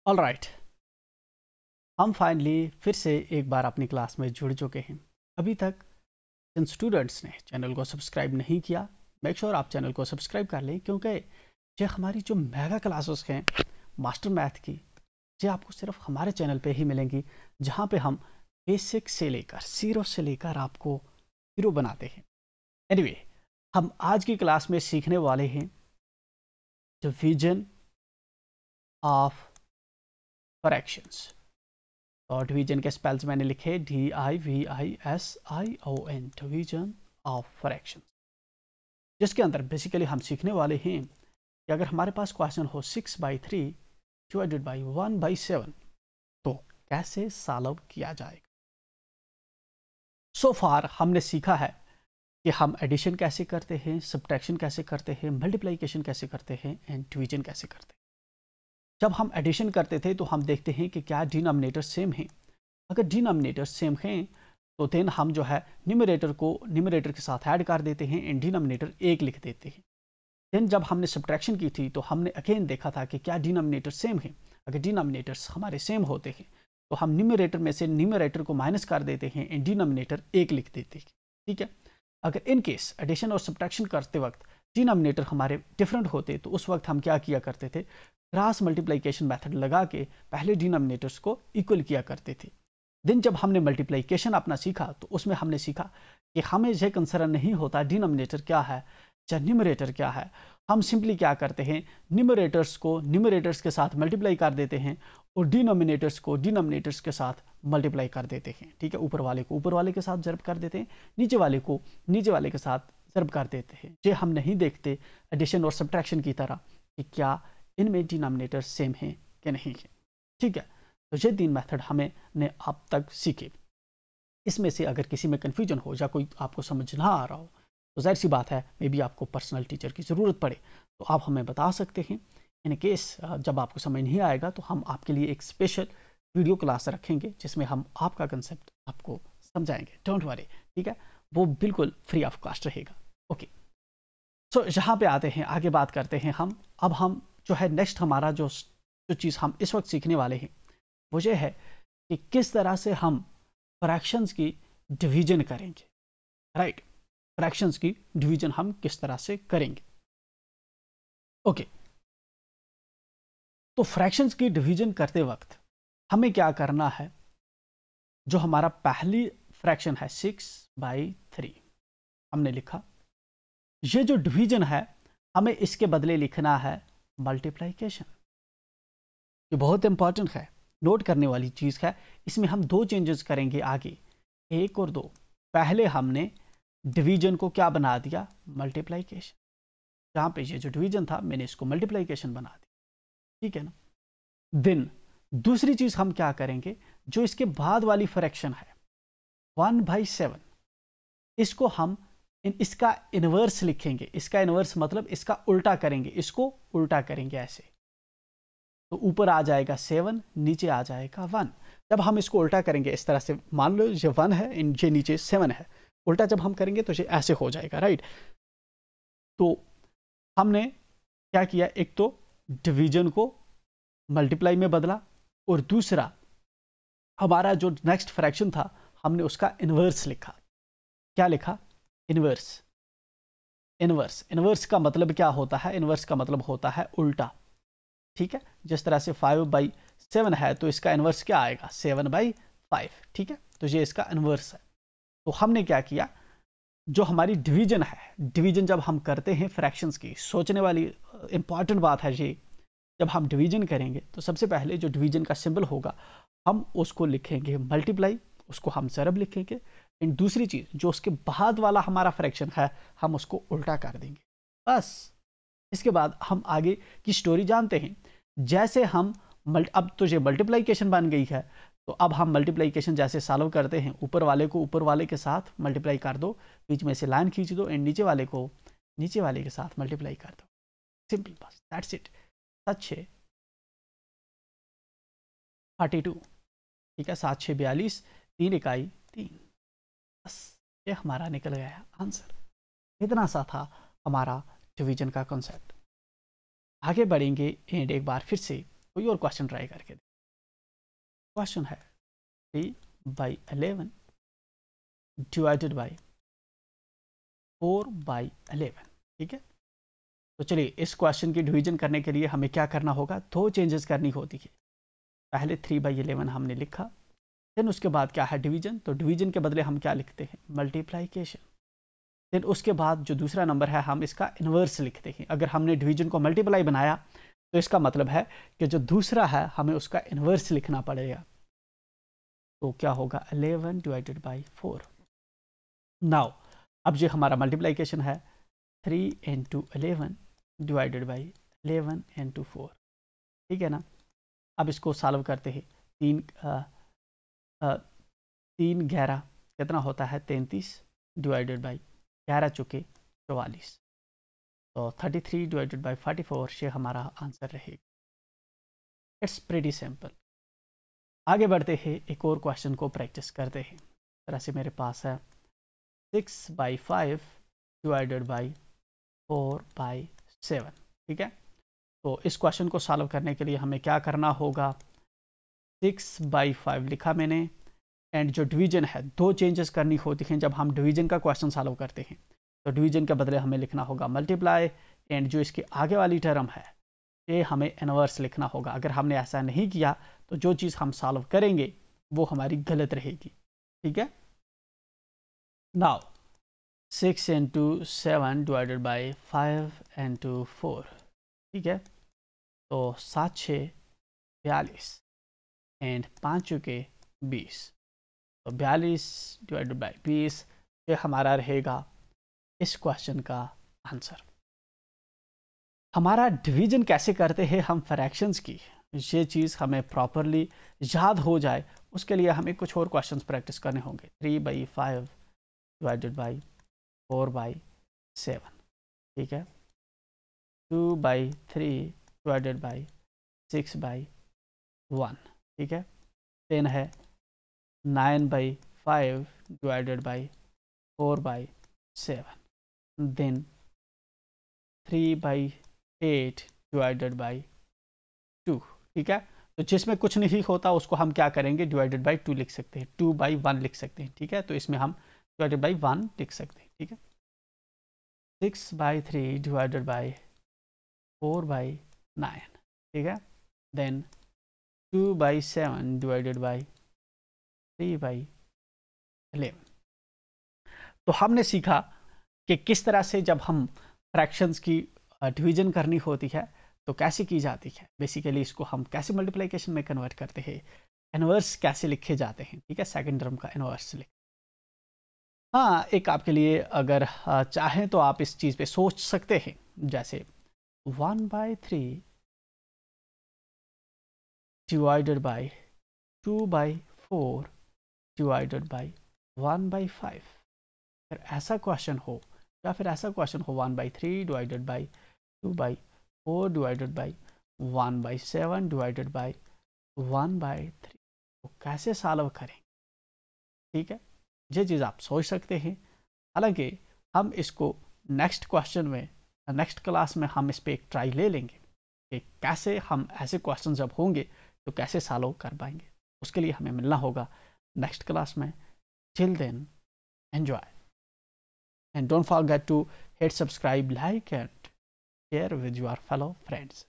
All right, हम finally फिर से एक बार अपनी क्लास में जुड़ चुके हैं। अभी तक जिन स्टूडेंट्स ने चैनल को सब्सक्राइब नहीं किया, मेक श्योर आप चैनल को सब्सक्राइब कर लें, क्योंकि ये हमारी जो मेगा क्लासेस हैं मास्टर मैथ की, ये आपको सिर्फ हमारे चैनल पे ही मिलेंगी, जहाँ पे हम बेसिक से लेकर जीरो से लेकर आपको हीरो बनाते हैं। एनीवे, हम आज की क्लास में सीखने वाले हैं डिवीजन ऑफ फ्रैक्शंस। और डिवीजन के स्पेल्स मैंने लिखे DIVISION, डिवीजन ऑफ फ्रैक्शन, जिसके अंदर बेसिकली हम सीखने वाले हैं कि अगर हमारे पास क्वेश्चन हो 6/3 डिवाइडेड बाई 1/7 तो कैसे सॉल्व किया जाएगा। सो फार हमने सीखा है कि हम एडिशन कैसे करते हैं, सब्ट्रैक्शन कैसे करते हैं, मल्टीप्लिकेशन कैसे करते हैं एंड डिवीजन कैसे करते हैं। जब हम एडिशन करते थे तो हम देखते हैं कि क्या डिनोमिनेटर सेम है। अगर डिनोमिनेटर सेम हैं तो देन हम जो है न्यूमरेटर को न्यूमरेटर के साथ ऐड कर देते हैं एंड डिनोमिनेटर 1 लिख देते हैं। देन जब हमने सब्ट्रैक्शन की थी तो हमने अगेन देखा था कि क्या डिनोमिनेटर सेम है। अगर डिनोमिनेटर्स हमारे सेम होते हैं तो हम न्यूमरेटर में से न्यूमरेटर को माइनस कर देते हैं एंड डिनोमिनेटर 1 लिख देते हैं। ठीक है, अगर इन केस एडिशन और सब्ट्रैक्शन करते वक्त डिनोमिनेटर हमारे डिफरेंट होते तो उस वक्त हम क्या किया करते थे, क्रॉस मल्टीप्लिकेशन मेथड लगा के पहले डिनोमिनेटर्स को इक्वल किया करते थे। दिन जब हमने मल्टीप्लिकेशन अपना सीखा तो उसमें हमने सीखा कि हमें यह कंसर्न नहीं होता डिनोमिनेटर क्या है या न्यूमरेटर क्या है। हम सिंपली क्या करते हैं, न्यूमरेटर्स को न्यूमरेटर्स के साथ मल्टीप्लाई कर देते हैं और डिनोमिनेटर्स को डिनोमिनेटर्स के साथ मल्टीप्लाई कर देते हैं। ठीक है, ऊपर वाले को ऊपर वाले के साथ ज़र्ब कर देते हैं, नीचे वाले को नीचे वाले के साथ ज़र्ब कर देते हैं। ये हम नहीं देखते एडिशन और सब्ट्रैक्शन की तरह कि क्या इनमें डिनोमिनेटर सेम है कि नहीं है। ठीक है, तो ये 3 मेथड हमें ने अब तक सीखे। इसमें से अगर किसी में कन्फ्यूजन हो या कोई आपको समझ ना आ रहा हो तो जाहिर सी बात है मे बी आपको पर्सनल टीचर की ज़रूरत पड़े तो आप हमें बता सकते हैं। इन केस जब आपको समझ नहीं आएगा तो हम आपके लिए एक स्पेशल वीडियो क्लास रखेंगे जिसमें हम आपका कंसेप्ट आपको समझाएंगे। डोंट वरी, ठीक है, वो बिल्कुल फ्री ऑफ कॉस्ट रहेगा। ओके, सो यहाँ पे आते हैं, आगे बात करते हैं हम। अब हम जो है नेक्स्ट हमारा जो चीज़ हम इस वक्त सीखने वाले हैं वो ये है कि किस तरह से हम फ्रैक्शंस की डिवीजन करेंगे। राइट, फ्रैक्शंस की डिवीजन हम किस तरह से करेंगे। ओके, तो फ्रैक्शंस की डिवीजन करते वक्त हमें क्या करना है, जो हमारा पहली फ्रैक्शन है 6/3 हमने लिखा, ये जो डिवीजन है हमें इसके बदले लिखना है मल्टीप्लिकेशन। ये बहुत इंपॉर्टेंट है, नोट करने वाली चीज़ है। इसमें हम 2 चेंजेस करेंगे आगे, 1 और 2। पहले हमने डिवीजन को क्या बना दिया, मल्टीप्लिकेशन। जहाँ पे ये जो डिवीजन था मैंने इसको मल्टीप्लिकेशन बना दिया। ठीक है ना। देन दूसरी चीज़ हम क्या करेंगे, जो इसके बाद वाली फ्रैक्शन है 1/7, इसको हम इसका इनवर्स लिखेंगे। इसका इनवर्स मतलब इसका उल्टा करेंगे, इसको उल्टा करेंगे ऐसे, तो ऊपर आ जाएगा 7, नीचे आ जाएगा 1। जब हम इसको उल्टा करेंगे इस तरह से, मान लो ये 1 है, ये नीचे 7 है, उल्टा जब हम करेंगे तो ये ऐसे हो जाएगा। राइट, तो हमने क्या किया, एक तो डिवीजन को मल्टीप्लाई में बदला और दूसरा हमारा जो नेक्स्ट फ्रैक्शन था हमने उसका इनवर्स लिखा। क्या लिखा, इनवर्स। इनवर्स, इनवर्स का मतलब क्या होता है, इनवर्स का मतलब होता है उल्टा। ठीक है, जिस तरह से 5/7 है तो इसका इनवर्स क्या आएगा, 7/5। ठीक है, तो ये इसका इनवर्स है। तो हमने क्या किया, जो हमारी डिवीजन है, डिवीजन जब हम करते हैं फ्रैक्शंस की, सोचने वाली इंपॉर्टेंट बात है ये, जब हम डिवीजन करेंगे तो सबसे पहले जो डिवीजन का सिंबल होगा हम उसको लिखेंगे मल्टीप्लाई, उसको हम ज़रब लिखेंगे। एंड दूसरी चीज़ जो उसके बाद वाला हमारा फ्रैक्शन है हम उसको उल्टा कर देंगे, बस। इसके बाद हम आगे की स्टोरी जानते हैं। जैसे हम अब तो ये मल्टीप्लिकेशन बन गई है, तो अब हम मल्टीप्लिकेशन जैसे सॉल्व करते हैं, ऊपर वाले को ऊपर वाले के साथ मल्टीप्लाई कर दो, बीच में से लाइन खींच दो एंड नीचे वाले को नीचे वाले के साथ मल्टीप्लाई कर दो। सिंपल, बस दैट्स इट। 7×6 42, ठीक है, 7×6 42, 3 इकाई 3, बस ये हमारा निकल गया आंसर। इतना सा था हमारा डिवीजन का कॉन्सेप्ट। आगे बढ़ेंगे एंड एक बार फिर से कोई और क्वेश्चन ट्राई करके क्वेश्चन है 3/11 डिवाइडेड बाई 4/11। ठीक है, तो चलिए इस क्वेश्चन की डिवीजन करने के लिए हमें क्या करना होगा, दो चेंजेस करनी होती है। पहले 3/11 हमने लिखा, देन उसके बाद क्या है डिवीजन, तो डिवीजन के बदले हम क्या लिखते हैं, मल्टीप्लाइकेशन। देन उसके बाद जो दूसरा नंबर है हम इसका इन्वर्स लिखते हैं। अगर हमने डिवीजन को मल्टीप्लाई बनाया तो इसका मतलब है कि जो दूसरा है हमें उसका इन्वर्स लिखना पड़ेगा। तो क्या होगा 11 डिवाइडेड बाई 4। नाउ अब जो हमारा मल्टीप्लाइकेशन है 3 into 11 डिवाइडेड बाई 11 into 4। ठीक है ना, अब इसको सॉल्व करते हैं। 3 11 कितना होता है 33 डिवाइडेड बाई 11 चुके 44, तो 33 डिवाइडेड बाई 44 ये हमारा आंसर रहेगा। It's pretty simple. आगे बढ़ते हैं, एक और क्वेश्चन को प्रैक्टिस करते हैं। इस तरह से मेरे पास है 6/5 डिवाइडेड बाई 4/7। ठीक है, तो इस क्वेश्चन को सॉल्व करने के लिए हमें क्या करना होगा, 6/5 लिखा मैंने, एंड जो डिवीजन है दो चेंजेस करनी होती हैं जब हम डिवीजन का क्वेश्चन सॉल्व करते हैं। तो डिवीजन के बदले हमें लिखना होगा मल्टीप्लाई, एंड जो इसके आगे वाली टर्म है ये हमें इनवर्स लिखना होगा। अगर हमने ऐसा नहीं किया तो जो चीज़ हम सॉल्व करेंगे वो हमारी गलत रहेगी। ठीक है, now 6 into 7 divided by 5 into 4। ठीक है, तो 7 6 42 एंड 5 चुके 20, तो 42 डिवाइडेड बाई 20 ये हमारा रहेगा इस क्वेश्चन का आंसर। हमारा डिवीजन कैसे करते हैं हम फ्रैक्शंस की, ये चीज़ हमें प्रॉपरली याद हो जाए उसके लिए हमें कुछ और क्वेश्चंस प्रैक्टिस करने होंगे। 3/5 डिवाइडेड बाई 4/7। ठीक है, 2/3 डिवाइडेड बाई 6/1। ठीक है, 10 है 9/5 divided by 4/7। Then 3/8 divided by 2। ठीक है, तो जिसमें कुछ नहीं होता उसको हम क्या करेंगे, डिवाइडेड बाई 2 लिख सकते हैं, 2/1 लिख सकते हैं। ठीक है, तो इसमें हम डिवाइडेड बाई 1 लिख सकते हैं। ठीक है, 6/3 डिवाइडेड बाई 4/9। ठीक है, देन 2/7 डिवाइडेड बाई 3/11। तो हमने सीखा कि किस तरह से जब हम फ्रैक्शंस की डिवीजन करनी होती है तो कैसे की जाती है, बेसिकली इसको हम कैसे मल्टीप्लिकेशन में कन्वर्ट करते हैं, इनवर्स कैसे लिखे जाते हैं। ठीक है, सेकंड टर्म का इनवर्स लिख। हाँ, एक आपके लिए अगर चाहें तो आप इस चीज़ पे सोच सकते हैं, जैसे 1/3 डिवाइडेड बाई 2/4 डिवाइडेड बाई 1/5। अगर ऐसा क्वेश्चन हो या फिर ऐसा क्वेश्चन हो 1/3 divided by 2/4 divided by 1/7 divided by 1/3, तो कैसे सॉल्व करें। ठीक है, ये चीज़ आप सोच सकते हैं। हालांकि हम इसको नेक्स्ट क्वेश्चन में, नेक्स्ट क्लास में हम इस पर एक ट्राई ले लेंगे कि कैसे हम ऐसे क्वेश्चन जब होंगे तो कैसे सॉल्व कर पाएंगे। उसके लिए हमें मिलना होगा नेक्स्ट क्लास में। Till then enjoy and don't forget to hit subscribe, like and share with your fellow friends.